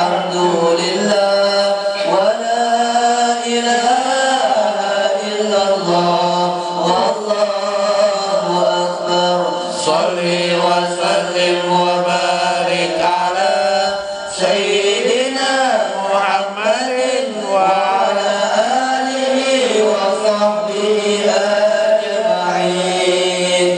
والحمد لله ولا إله إلا الله والله أكبر صل وسلم وبارك على سيدنا محمد وعلى آله وصحبه أجمعين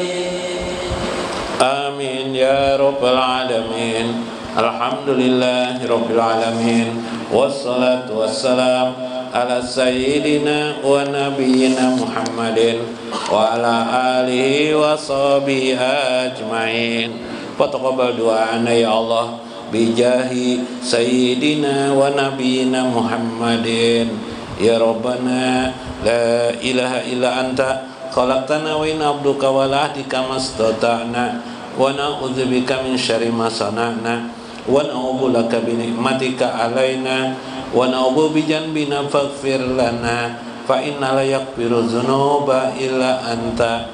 آمين يا رب العالمين. Alhamdulillahi Rabbil Alamin. Wassalatu wassalam ala sayyidina wa nabiyyina Muhammadin wa ala alihi wa sahbihi ajma'in. Fataqabbal du'ana ya Allah bijahi sayyidina wa nabiyyina Muhammadin. Ya Rabbana la ilaha illa anta khalaqtana wa inna abduka wa la ahdika mastata'na wa na'udzubika min syarri ma sana'na wa na'udzu laka bi ni'matika alaina wa na'udzu bi janbina faghfir lana fa inna la yaghfiru dzunuba illa anta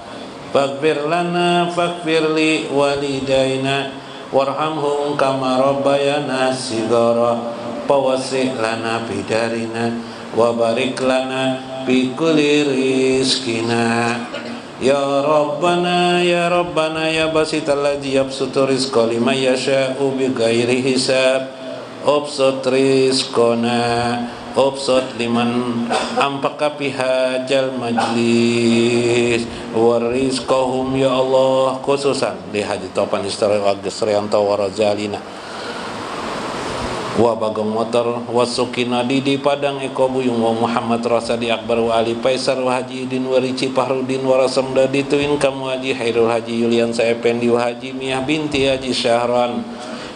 faghfir lana faghfir li walidaina warhamhum kama rabbayana shighara fawasi' lana bidarina wa barik lana bi kulli rizqina. Ya Rabbana ya Rabbana ya basital ladzi yabsutu rizqa liman yasha'u bighairi hisab ubsut rizqana ubsut liman ampaka bihajal majlis warizqahum ya Allah, khususan di Haji Topan Istri Agusrianto Warazalina wa bagong motor wa sukina di Padang Eko Buyung wa Muhammad Rasadi Akbar wa Ali Paisar wa Haji Idin wa Rici Fahrudin wa Rasam Dadi Tuin Kamu Haji Hairul Haji Yulian Saependi wa Haji Miyah binti Haji Syahran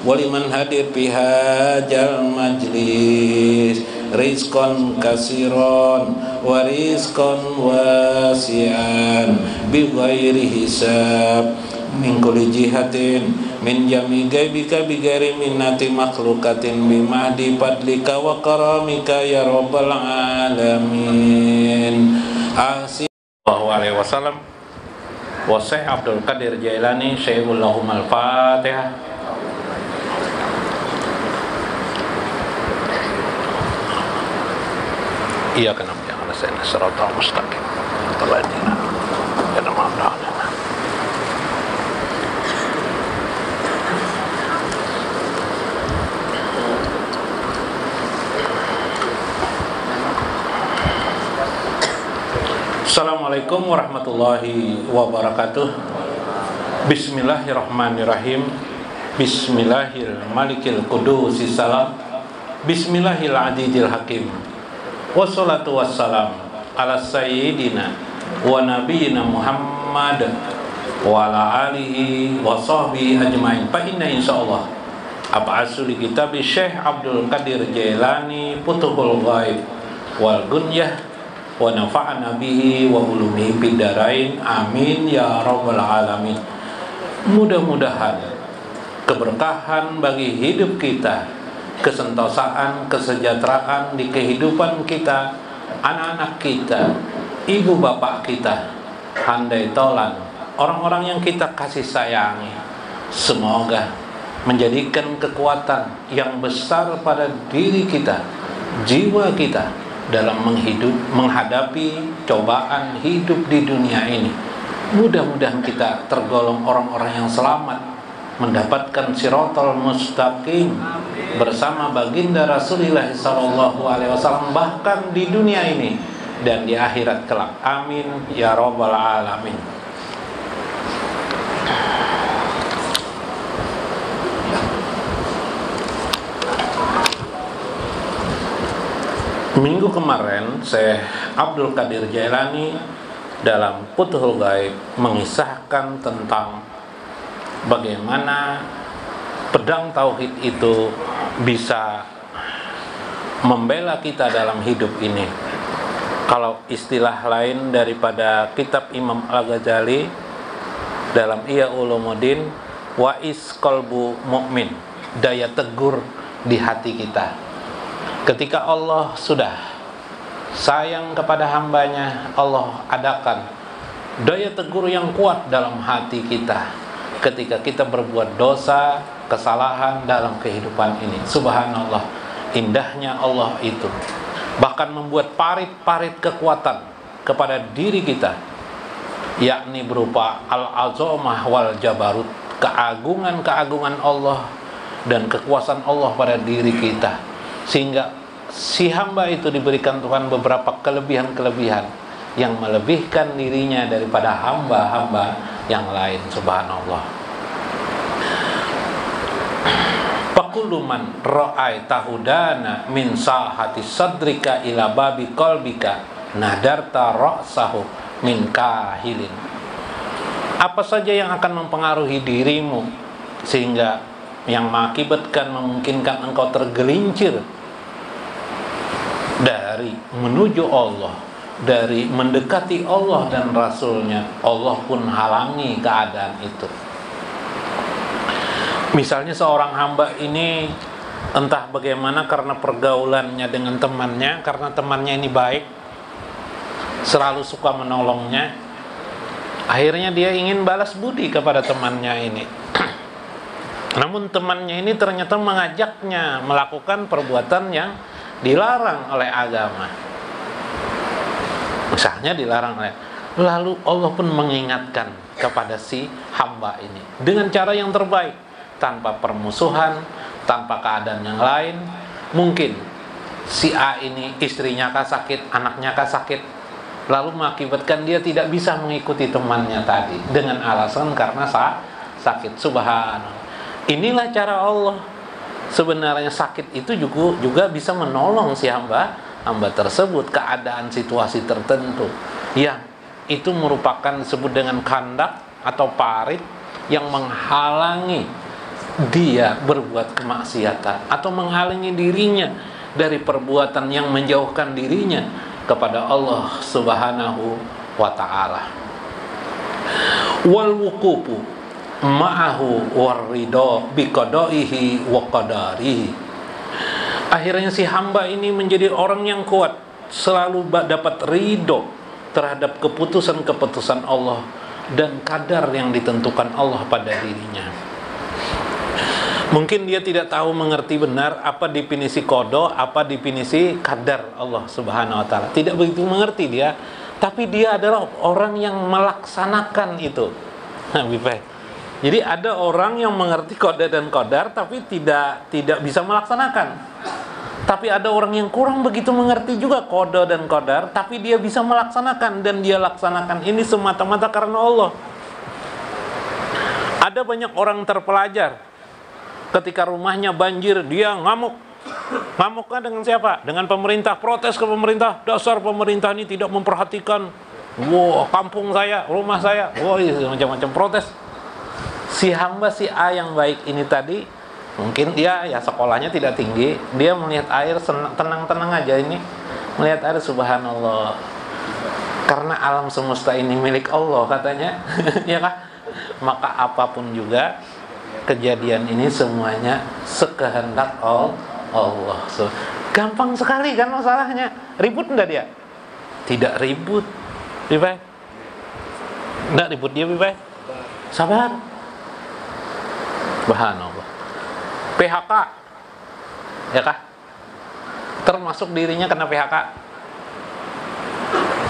waliman hadir pihajal majlis rizqan kasiron wa rizqan wasian bi ghairi hisab min kulli jihatin min jami gaibika bi ghairi minnati makhlukatin bi mahdi fadlika wa karamika ya rabbal alamin. Sallallahu alaihi wasallam wa Syekh Abdul Qadir Jailani Syekhul lahum al-Fatihah. Iyyaka na'budu wa iyyaka nasta'in shiratal mustaqim shiratal ladzina an'amta 'alaihim. Assalamualaikum warahmatullahi wabarakatuh. Bismillahirrahmanirrahim. Bismillahirmalikil qudusis salam. Bismillahil azizil hakim. Wassalatu wassalam ala sayyidina wa nabiyyina Muhammad wa ala alihi wa sahbihi ajma'in. Fa inna insyaallah ab'asu li kitab Syekh Abdul Qadir Jailani Futuhul Ghaib wal Gunyah wa nafa'ana bihi wa ulumihi bidarain amin ya rabbal alamin. Mudah-mudahan keberkahan bagi hidup kita, kesentosaan, kesejahteraan di kehidupan kita, anak-anak kita, ibu bapak kita, handai tolan, orang-orang yang kita kasih sayangi, semoga menjadikan kekuatan yang besar pada diri kita, jiwa kita dalam menghadapi cobaan hidup di dunia ini. Mudah-mudahan kita tergolong orang-orang yang selamat, mendapatkan siratal mustaqim bersama baginda Rasulullah sallallahu alaihi wasallam, bahkan di dunia ini dan di akhirat kelak. Amin ya rabbal alamin. Minggu kemarin Syekh Abdul Qadir Jailani dalam Futuhul Ghaib mengisahkan tentang bagaimana pedang tauhid itu bisa membela kita dalam hidup ini. Kalau istilah lain daripada kitab Imam Al-Ghazali dalam Ihya Ulumuddin, wa'is qalbu mu'min, daya tegur di hati kita. Ketika Allah sudah sayang kepada hambanya, Allah adakan daya tegur yang kuat dalam hati kita. ketika kita berbuat dosa, kesalahan dalam kehidupan ini. Subhanallah, indahnya Allah itu bahkan membuat parit-parit kekuatan kepada diri kita, yakni berupa al-azamah wal jabarut, keagungan-keagungan Allah dan kekuasaan Allah pada diri kita, sehingga si hamba itu diberikan Tuhan beberapa kelebihan-kelebihan yang melebihkan dirinya daripada hamba-hamba yang lain. Subhanallah. Fakullu man ra'aitahu dana min sahati sadrika ila babi qalbika nadarta ra'sahu min kahilin. Apa saja yang akan mempengaruhi dirimu sehingga yang mengakibatkan, memungkinkan engkau tergelincir dari menuju Allah, dari mendekati Allah dan Rasulnya, Allah pun halangi keadaan itu. Misalnya seorang hamba ini entah bagaimana karena pergaulannya dengan temannya, karena temannya ini baik, selalu suka menolongnya, akhirnya dia ingin balas budi kepada temannya ini. Namun temannya ini ternyata mengajaknya melakukan perbuatan yang dilarang oleh agama. Misalnya dilarang oleh, lalu Allah pun mengingatkan kepada si hamba ini dengan cara yang terbaik, tanpa permusuhan, tanpa keadaan yang lain. Mungkin si A ini istrinya kah sakit, anaknya kah sakit, lalu mengakibatkan dia tidak bisa mengikuti temannya tadi dengan alasan karena sakit. Subhanallah. Inilah cara Allah. Sebenarnya sakit itu juga bisa menolong si hamba tersebut, keadaan situasi tertentu yang itu merupakan disebut dengan kandak atau parit yang menghalangi dia berbuat kemaksiatan atau menghalangi dirinya dari perbuatan yang menjauhkan dirinya kepada Allah Subhanahu wa ta'ala. Wal wuqufu ma'ahu warridha biqada'ihi wa qadarihi. Akhirnya si hamba ini menjadi orang yang kuat, selalu dapat ridho terhadap keputusan-keputusan Allah dan kadar yang ditentukan Allah pada dirinya. Mungkin dia tidak tahu mengerti benar apa definisi qada, apa definisi kadar Allah Subhanahu wa ta'ala. Tidak begitu mengerti dia, tapi dia adalah orang yang melaksanakan itu. Jadi ada orang yang mengerti qada dan qadar tapi tidak bisa melaksanakan. Tapi ada orang yang kurang begitu mengerti juga qada dan qadar tapi dia bisa melaksanakan, dan dia laksanakan ini semata-mata karena Allah. Ada banyak orang terpelajar, ketika rumahnya banjir dia ngamuk. Ngamuknya dengan siapa? Dengan pemerintah, protes ke pemerintah. Dasar pemerintah ini tidak memperhatikan kampung saya, rumah saya. Macam-macam protes. Si hamba si A yang baik ini tadi, mungkin dia ya sekolahnya tidak tinggi, dia melihat air tenang-tenang aja ini, melihat air, subhanallah, karena alam semesta ini milik Allah katanya. Ya kah? Maka apapun juga kejadian ini semuanya sekehendak Allah. Gampang sekali kan masalahnya. Ribut enggak dia? Tidak ribut. Bibai? Enggak ribut dia, Bibai? Sabar. Subhanallah. PHK. Ya kah? Termasuk dirinya kena PHK.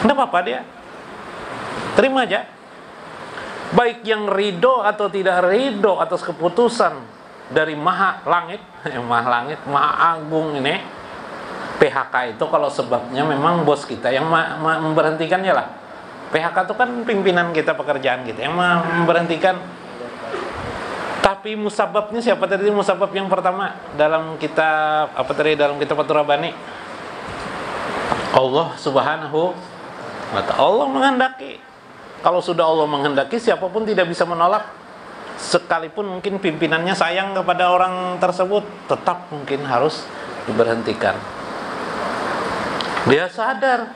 Enggak apa-apa dia. Terima aja. Baik yang ridho atau tidak ridho atas keputusan dari maha langit, maha agung ini, PHK itu kalau sebabnya memang bos kita yang memberhentikannya lah. PHK itu kan pimpinan kita, pekerjaan kita yang memberhentikan. Tapi musababnya siapa tadi? Musabab yang pertama dalam kitab dalam kitab Fathur Rabbani, Allah Subhanahu wa ta'ala. Allah menghendaki. Kalau sudah Allah menghendaki, siapapun tidak bisa menolak. Sekalipun mungkin pimpinannya sayang kepada orang tersebut, tetap mungkin harus diberhentikan. Dia sadar,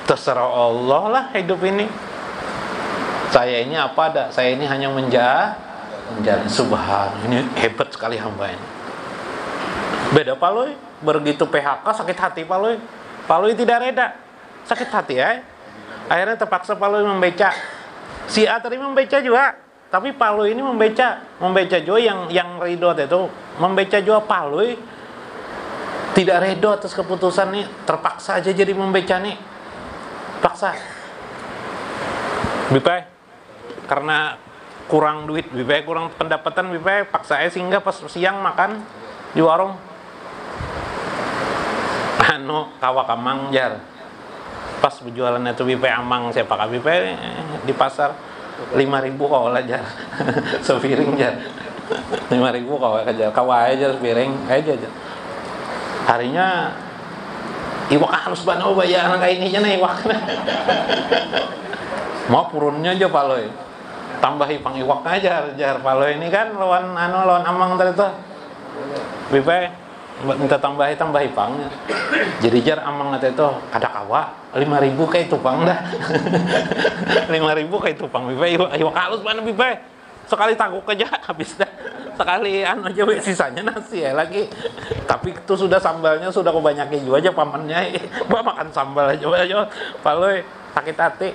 terserah Allah lah hidup ini. Saya ini apa ada? Saya ini hanya menjalani. Subhanallah, ini hebat sekali hamba ini. Beda Paloi, begitu PHK sakit hati Paloi. Paloi tidak reda, sakit hati ya. Akhirnya terpaksa Paloi membeca. Si A tadi membeca juga, Tapi Palui ini membaca jo yang ridho itu membaca jo Palui tidak ridho atas keputusan nih, terpaksa aja jadi membaca nih, paksa. Bipai karena kurang duit, bipai kurang pendapatan, bipai paksa sehingga pas siang makan di warung kawa kamang jar. Pas berjualan itu bipai amang saya pakai bipai di pasar 5.000 kau lah jar. Sepiring jar 5.000 kau aja kawa aja sepiring aja. Harinya iwak harus bano bayar kayak ini aja nih iwak. Mau purunnya aja Paloi. Tambahi pang iwak aja jar Paloi ini kan lawan amang tadi tuh. Bipai minta tambahi pangnya. Jadi jar amang tadi tuh ada kawa 5.000 kayak tupang dah. 5.000 kayak tupang bipai iwak halus bano bipai. Sekali taguk aja habis dah. Sekali aja sisanya nasi ya lagi. Tapi itu sudah sambalnya sudah kebanyakin juga aja pamannya. Gua makan sambal aja Paloi sakit hati.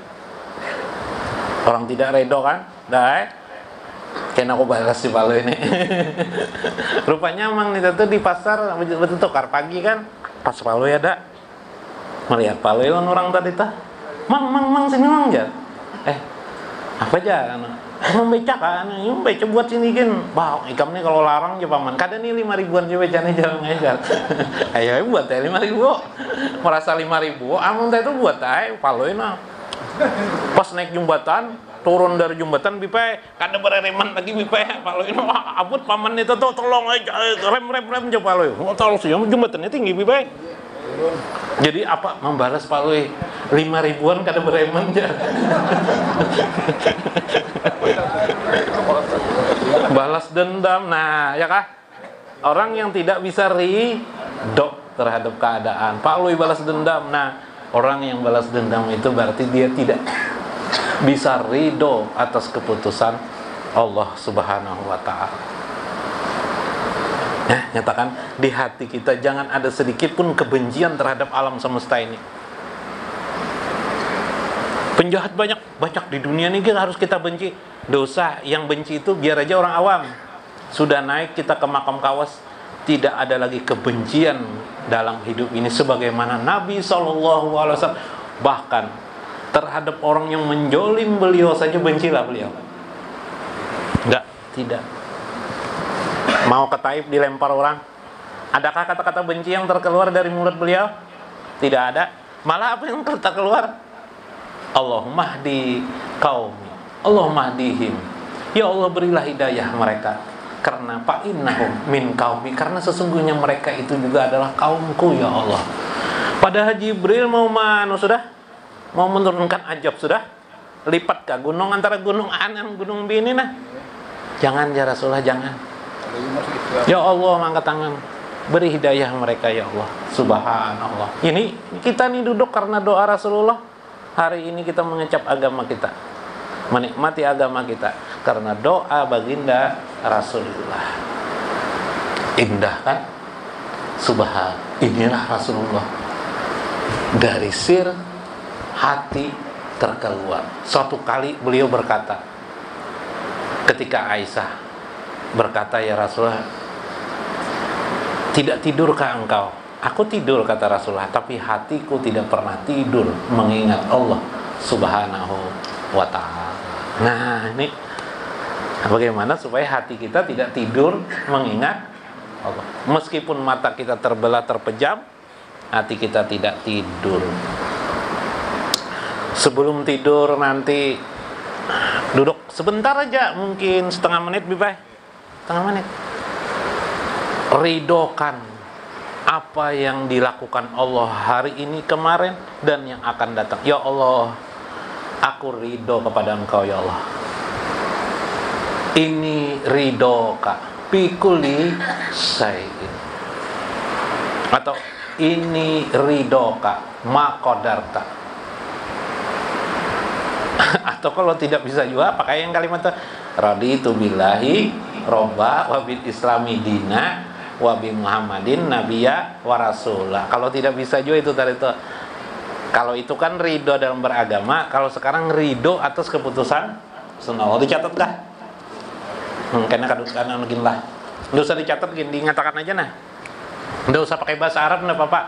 Orang tidak redo kan? Dah. Kena aku balas si Paloi ini. Rupanya emang itu tuh di pasar betul tukar pagi kan. Pas Paloi ada melihat Paloi lawan orang tadi tah. Mang sini mang ya. Apa aja membaca kan, baca buat sini kan, bau ikam nih kalau larang aja paman, kadang nih 5.000-an aja bacanya jalan ngajar, ayo buat 5.000, merasa 5.000, amang itu buat Paloi nah, pas naik jembatan, turun dari jembatan bipai, kada berereman lagi bipai, Paloi nah, abut paman itu tuh tolong aja, rem aja Paloi, tolong sih, jembatannya tinggi bipai. Jadi apa membalas Paloi 5.000-an kada bereman aja. Balas dendam. Nah, ya kah? Orang yang tidak bisa ridho terhadap keadaan. Paloi balas dendam. Nah, orang yang balas dendam itu berarti dia tidak bisa ridho atas keputusan Allah Subhanahu wa taala. Nyatakan di hati kita jangan ada sedikit pun kebencian terhadap alam semesta ini. Penjahat banyak di dunia ini harus kita benci. Dosa yang benci itu biar aja orang awam. Sudah naik kita ke makam kawas, tidak ada lagi kebencian dalam hidup ini sebagaimana Nabi SAW. Bahkan terhadap orang yang menjolim beliau saja bencilah beliau. Tidak. Mau ke Taif dilempar orang, adakah kata-kata benci yang terkeluar dari mulut beliau? Tidak ada. Malah apa yang terkeluar? Allahumma hdi qaumi, Allahumma hdihim. Ya Allah berilah hidayah mereka. Karena fa'innahum min qaumi, karena sesungguhnya mereka itu juga adalah kaumku ya Allah. Padahal Jibril mau sudah mau menurunkan ajab sudah. Lipat ke gunung antara gunung Anan gunung Bini nah. Jangan ya Rasulullah jangan. Ya Allah angkat tangan, beri hidayah mereka ya Allah. Subhanallah. Ini kita nih duduk karena doa Rasulullah. Hari ini kita mengecap agama kita, menikmati agama kita karena doa baginda Rasulullah. Indah kan? Subhan. Inilah Rasulullah. Dari sir hati terkeluar. Suatu kali beliau berkata, ketika Aisyah berkata, ya Rasulullah, tidak tidurkah engkau? Aku tidur kata Rasulullah, tapi hatiku tidak pernah tidur mengingat Allah Subhanahu wa ta'ala. Nah ini bagaimana supaya hati kita tidak tidur mengingat Allah. Meskipun mata kita terbelah terpejam, hati kita tidak tidur. Sebelum tidur nanti duduk sebentar aja, mungkin setengah menit Bibai. Setengah menit. Ridokan apa yang dilakukan Allah hari ini, kemarin, dan yang akan datang. Ya Allah, aku ridho kepada Engkau ya Allah. Ini ridoka pikuli sayin. Atau ini ridoka makodarta. Atau kalau tidak bisa juga pakai yang kalimat raditu billahi robba wabil islami dina wabi muhammadin nabiya wa rasulah. Kalau tidak bisa juga itu tadi itu. Kalau itu kan ridho dalam beragama. Kalau sekarang ridho atas keputusan sunnah. Dicatat kah? Karena kadang-kadang gini lah. Nggak usah dicatat gini, diingatakan aja nah. Nggak usah pakai bahasa Arab, nggak apa-apa.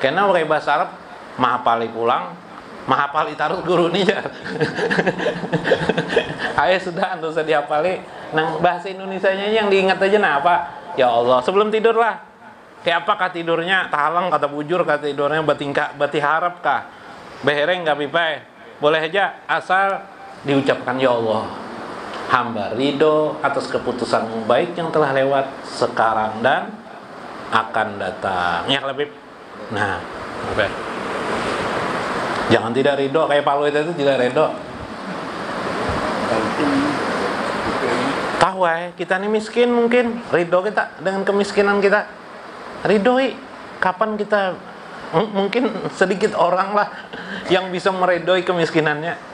Karena pakai bahasa Arab, mahapali pulang, mahapali taruh guru nih ya. Ayo sudah, nggak usah dihafali. Nah, bahasa Indonesianya yang diingat aja nah apa? Ya Allah, sebelum tidur lah. Kayak apakah tidurnya? Tahalang kata bujur, kata tidurnya bati harap kah? Behereng nggak pipai? Boleh aja, asal diucapkan ya Allah. Hamba ridho atas keputusanmu baik yang telah lewat sekarang dan akan datang. Ya lebih. Nah, apa? Jangan tidak ridho kayak Palu itu tidak ridho. Tahu kita ini miskin mungkin ridho kita dengan kemiskinan kita. Ridhoi. Kapan kita mungkin sedikit orang lah yang bisa meridhoi kemiskinannya.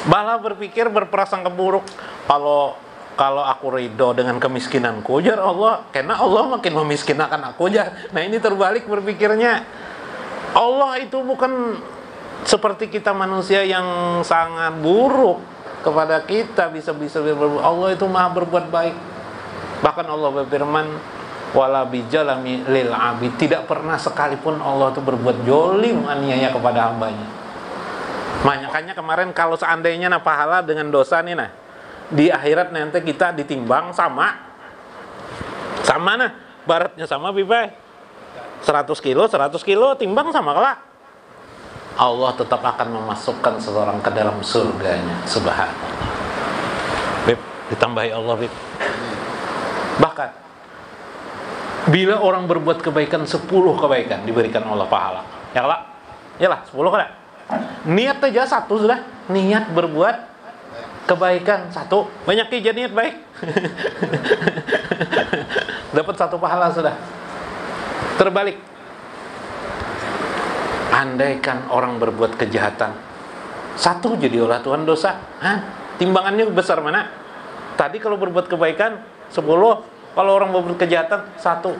Malah berpikir berprasangka buruk. Kalau aku ridho dengan kemiskinanku, jar Allah, karena Allah makin memiskinkan aku jar. Nah ini terbalik berpikirnya. Allah itu bukan seperti kita manusia yang sangat buruk kepada kita, bisa-bisa berbuat. Allah itu maha berbuat baik. Bahkan Allah berfirman, wala bijalami lil abid, tidak pernah sekalipun Allah itu berbuat jolim aniaya kepada hambanya. Makanya kemarin kalau seandainya pahala dengan dosa nih nah, di akhirat nanti kita ditimbang sama nah, baratnya sama bibai 100 kilo timbang sama kelak. Allah tetap akan memasukkan seseorang ke dalam surganya. Subhanallah. Bib, ditambahi Allah Bib. Bahkan bila orang berbuat kebaikan 10 kebaikan diberikan Allah pahala. Ya lah. Yalah 10 kan. Niat aja 1 sudah. Niat berbuat kebaikan 1. Banyak aja niat baik. Dapat 1 pahala sudah. Terbalik. Andaikan orang berbuat kejahatan 1 jadi oleh Tuhan dosa. Timbangannya besar mana? Tadi kalau berbuat kebaikan 10, kalau orang berbuat kejahatan 1.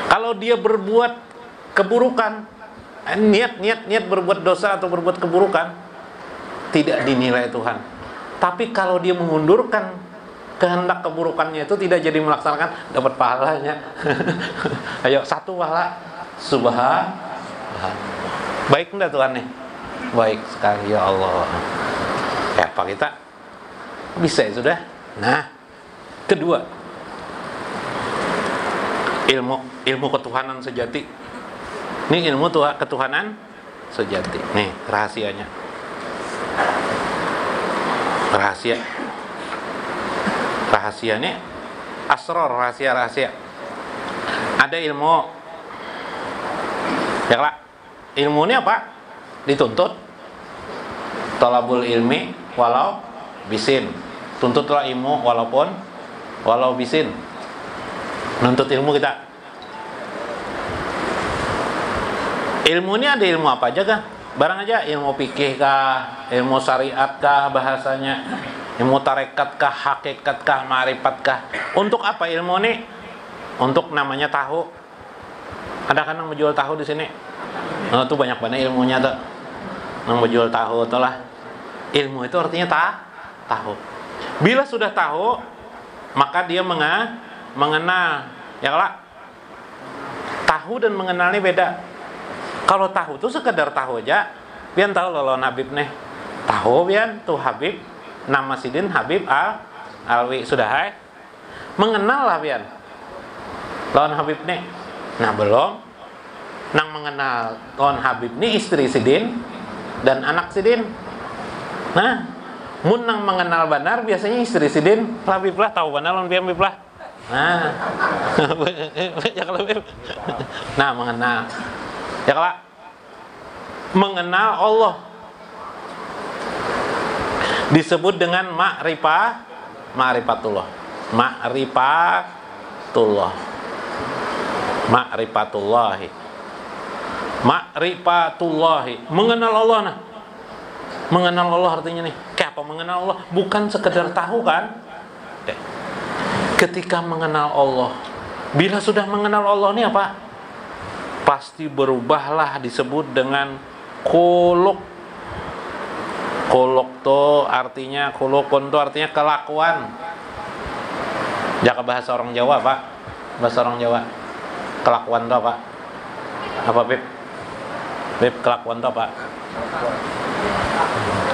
Kalau dia berbuat keburukan, niat berbuat dosa atau berbuat keburukan, tidak dinilai Tuhan. Tapi kalau dia mengundurkan kehendak keburukannya itu tidak jadi melaksanakan, dapat pahalanya. Ayo 1 pahala. Subhanallah. Baik enggak Tuhan nih? Baik sekali ya Allah. Ya apa kita bisa ya sudah. Nah, kedua, ilmu ketuhanan sejati. Ini ilmu ketuhanan sejati. Nih rahasianya. Rahasianya asrar, rahasia. Ada ilmu. Ya lah. Ilmu ini apa? Dituntut. Thalabul ilmi walau bisin. Tuntutlah ilmu walau bisin. Nuntut ilmu kita. Ilmu ini ada ilmu apa aja kah? Barang aja, ilmu fikih kah, ilmu syariat kah bahasanya, ilmu tarekat kah, hakikat kah, ma'rifat kah. Untuk apa ilmu ini? Untuk namanya tahu. Ada kan yang menjual tahu di sini? Oh, tuh banyak banget ilmunya tuh. Yang menjual tahu tuh lah. Ilmu itu artinya tahu. Bila sudah tahu, maka dia mengenal. Ya lah. Tahu dan mengenal ini beda. Kalau tahu tuh sekedar tahu aja. Pian tahu lawan Habib nih. Tahu pian tuh Habib. Nama sidin Habib Alwi sudah hai. Mengenal lah pian. Lawan Habib nih. Nah belum. Nang mengenal lawan Habib nih istri sidin dan anak sidin. Nah, mun nang mengenal benar biasanya istri sidin Habib lah tahu benar lawan Habib lah. Nah. Ya kalau nah mengenal. Ya kalau mengenal Allah disebut dengan ma'rifatullah. Ma'rifatullahi. Mengenal Allah nah. Mengenal Allah artinya nih, kayak apa mengenal Allah? Bukan sekedar tahu kan? Ketika mengenal Allah, bila sudah mengenal Allah ini apa? Pasti berubahlah disebut dengan khuluq. Khuluq tuh artinya, khuluqun tuh artinya kelakuan. Jaka bahasa orang Jawa, Pak. Bahasa orang Jawa. Kelakuan tuh apa? Apa, Bib? Bib, kelakuan tuh apa?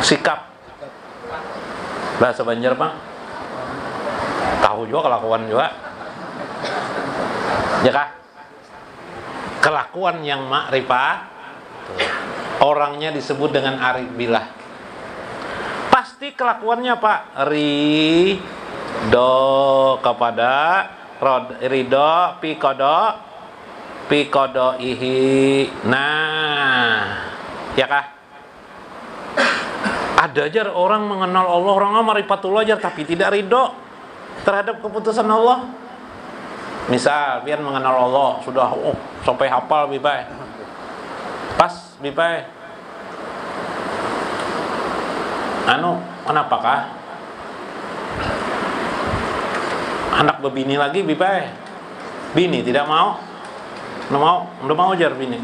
Sikap. Bahasa Banjar, Pak. Tahu juga kelakuan juga. Ya kah? Kelakuan yang makrifah, orangnya disebut dengan arif billah. Pasti kelakuannya Pak, ridho kepada ridho piqodaihi. Nah, ya kah? Ada aja orang mengenal Allah, orang marifatullah aja tapi tidak ridho terhadap keputusan Allah. Misal, pian mengenal Allah sudah sampai hafal bipai. Pas bipai. Kenapakah? Anak bebini lagi bipai. Bini tidak mau. Udah mau jar bini.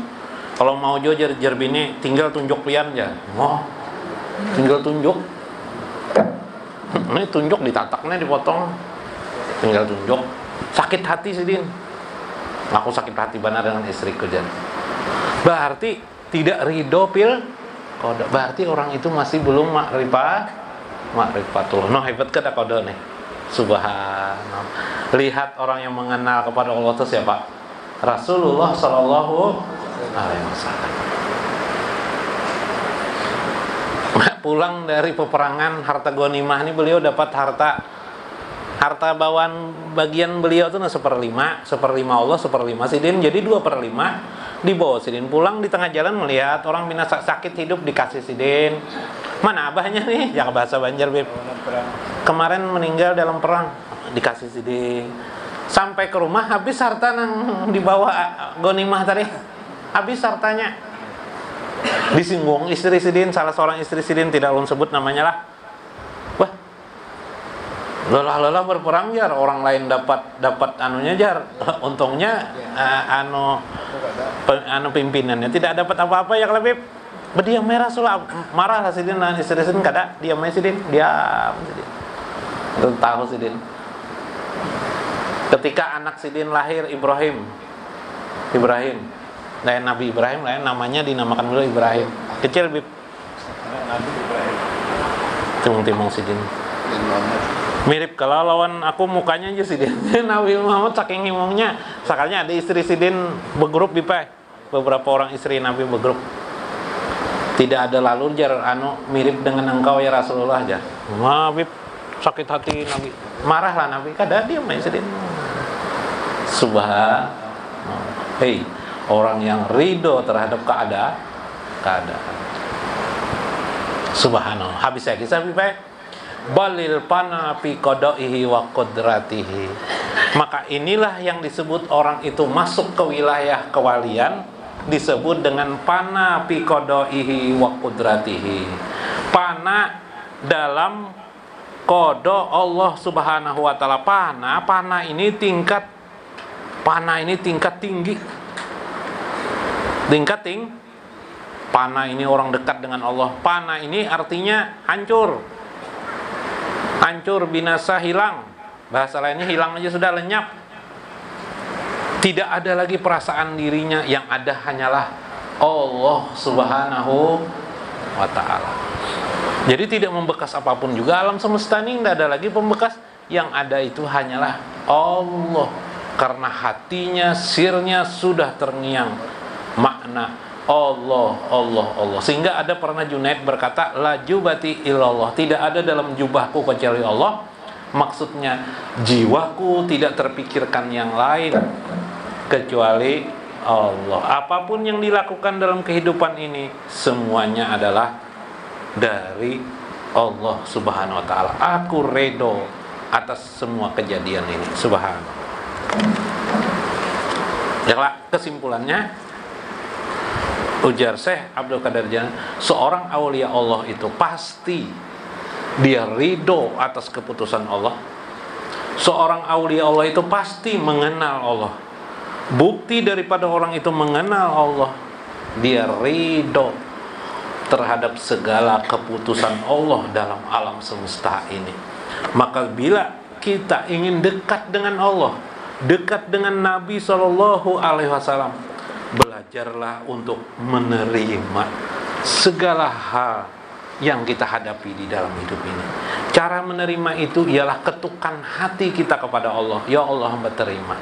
Kalau mau jar bini tinggal tunjuk pian aja. Tinggal tunjuk. Ini tunjuk ditataknya dipotong. Tinggal tunjuk. Sakit hati sih Din. Aku sakit hati benar dengan istriku jan. Berarti tidak ridho pil kode. Berarti orang itu masih belum makrifatul. No hebat kada kode nih. Subhanallah. Lihat orang yang mengenal kepada Allah itu siapa? Rasulullah Sallallahu Alaihi Wasallam. Pulang dari peperangan harta ghanimah ini beliau dapat harta bawaan bagian beliau itu 1/5 Allah 1/5 sidin, jadi 2/5 dibawa sidin pulang. Di tengah jalan melihat orang binasa sakit hidup dikasih sidin. Mana abahnya nih? Jangan bahasa Banjar Beb. Kemarin meninggal dalam perang dikasih sidin. Sampai ke rumah habis harta yang dibawa ghanimah tadi. Habis hartanya. Disinggung istri sidin, salah seorang istri sidin tidak ulun sebut namanya lah. Wah, lelah berperang jar, orang lain dapat anunya jar, untungnya pimpinannya tidak dapat apa-apa ya Lebib. Berdiam merah sulah, marah lah sidin dan istri sidin kada, diam aja sidin, diam sidin. Itu tahu sidin. Ketika anak sidin lahir Ibrahim, lain Nabi Ibrahim, lain namanya dinamakan dulu Ibrahim. Kecil Bib. Nabi Ibrahim. Timung sidin. Mirip kalau lawan aku mukanya aja sidin. Nabi Muhammad saking ngomongnya, sakalnya ada istri sidin bergrup Bipai. Beberapa orang istri Nabi bergrup. Tidak ada lalu jar mirip dengan engkau ya Rasulullah aja. Bib, sakit hati Nabi. Marahlah Nabi, kada diam aja sidin. Subhanallah. Hei, orang yang ridho terhadap keadaan. Subhanallah. Habis saya kisah Bipai. Balil pana fi qadaihi wa qudratihi. Maka inilah yang disebut orang itu masuk ke wilayah kewalian, disebut dengan pana fi qadaihi wa qudratihi. Pana dalam qada Allah Subhanahu wa taala. Pana ini tingkat tinggi. Pana ini orang dekat dengan Allah. Pana ini artinya hancur, binasa, hilang. Bahasa lainnya hilang aja sudah, lenyap. Tidak ada lagi perasaan dirinya, yang ada hanyalah Allah Subhanahu wa ta'ala. Jadi tidak membekas apapun juga alam semesta ini, tidak ada lagi pembekas. Yang ada itu hanyalah Allah. Karena hatinya, sirnya sudah terngiang makna Allah. Sehingga ada pernah Junaid berkata, la jubati illallah, tidak ada dalam jubahku kecuali Allah. Maksudnya jiwaku tidak terpikirkan yang lain kecuali Allah. Apapun yang dilakukan dalam kehidupan ini semuanya adalah dari Allah Subhanahu wa taala. Aku redo atas semua kejadian ini. Subhanallah. Ya, kesimpulannya ujar Syekh Abdul Qadir Jailani, seorang aulia Allah itu pasti dia ridho atas keputusan Allah. Seorang aulia Allah itu pasti mengenal Allah. Bukti daripada orang itu mengenal Allah, dia ridho terhadap segala keputusan Allah dalam alam semesta ini. Maka bila kita ingin dekat dengan Allah, dekat dengan Nabi Shallallahu Alaihi Wasallam, belajarlah untuk menerima segala hal yang kita hadapi di dalam hidup ini. Cara menerima itu ialah ketukan hati kita kepada Allah. Ya Allah, hamba terima.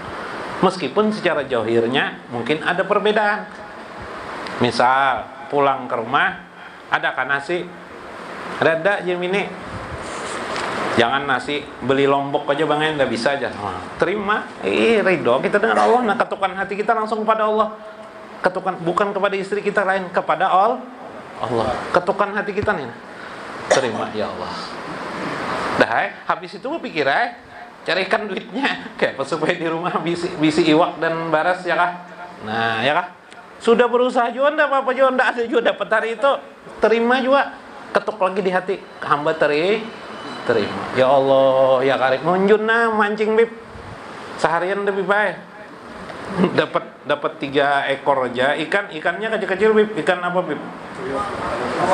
Meskipun secara zahirnya mungkin ada perbedaan. Misal pulang ke rumah, ada kan nasi? Ada Jemini? Jangan nasi beli lombok aja bang, nggak bisa aja. Terima, ridho kita dengan Allah. Nah, ketukan hati kita langsung kepada Allah. Ketukan bukan kepada istri kita, lain kepada Allah. Ketukan hati kita nih. Terima ya Allah. Dah, habis itu pikir carikan duitnya kayak supaya di rumah bisi iwak dan baras ya kah? Nah, ya kah? Sudah berusaha juga enggak apa-apa juga, enggak ada juga dapat hari itu. Terima juga. Ketuk lagi di hati, hamba terima. Ya Allah, ya Karim, munjunna mancing bib. Seharian lebih baik. Dapat 3 ekor aja ikannya kecil-kecil bib. Ikan apa bib?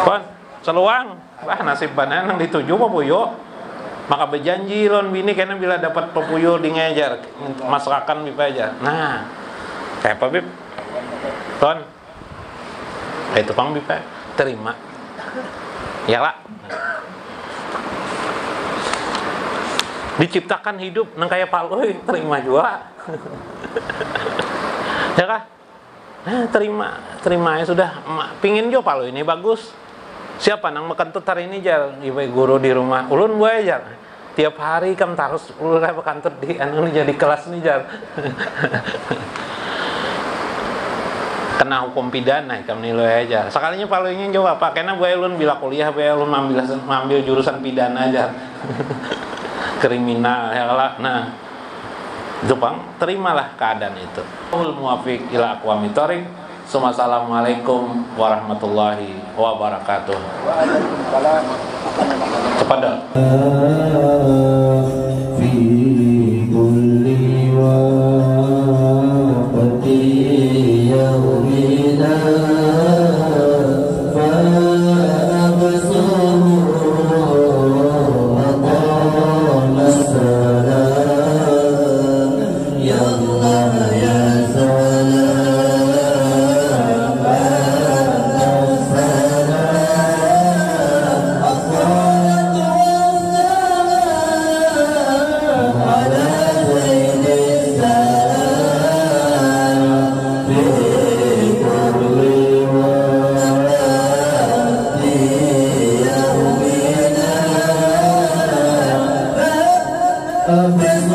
Pon, seluang. Nasib banan yang dituju papuyo. Maka berjanji lon bini karena bila dapat papuyo di ngejar masakan bib aja. Nah, kayak apa bib? Ton. Itu pang bib terima. Ya lah. Diciptakan hidup nang kayak paloi, terima juga. Ya kah? Terima ya sudah. Pingin jo palu ini bagus. Siapa nang makantut hari ini jar? Ibu guru di rumah. Ulun gue jar. Tiap hari kam terus ulun makantut di anu jadi kelas nih jar. Kena hukum pidana kam nilai aja. Sekalinya palu ini jawab apa? Karena gue ulun bila kuliah gue ulun ambil jurusan pidana aja. Kriminal ya lah. Nah, itu bang, terimalah keadaan itu. Muwafiq ila aqwamit thoriq. Assalamualaikum warahmatullahi wabarakatuh. Kepada fi kulli waqti yawmina Amin.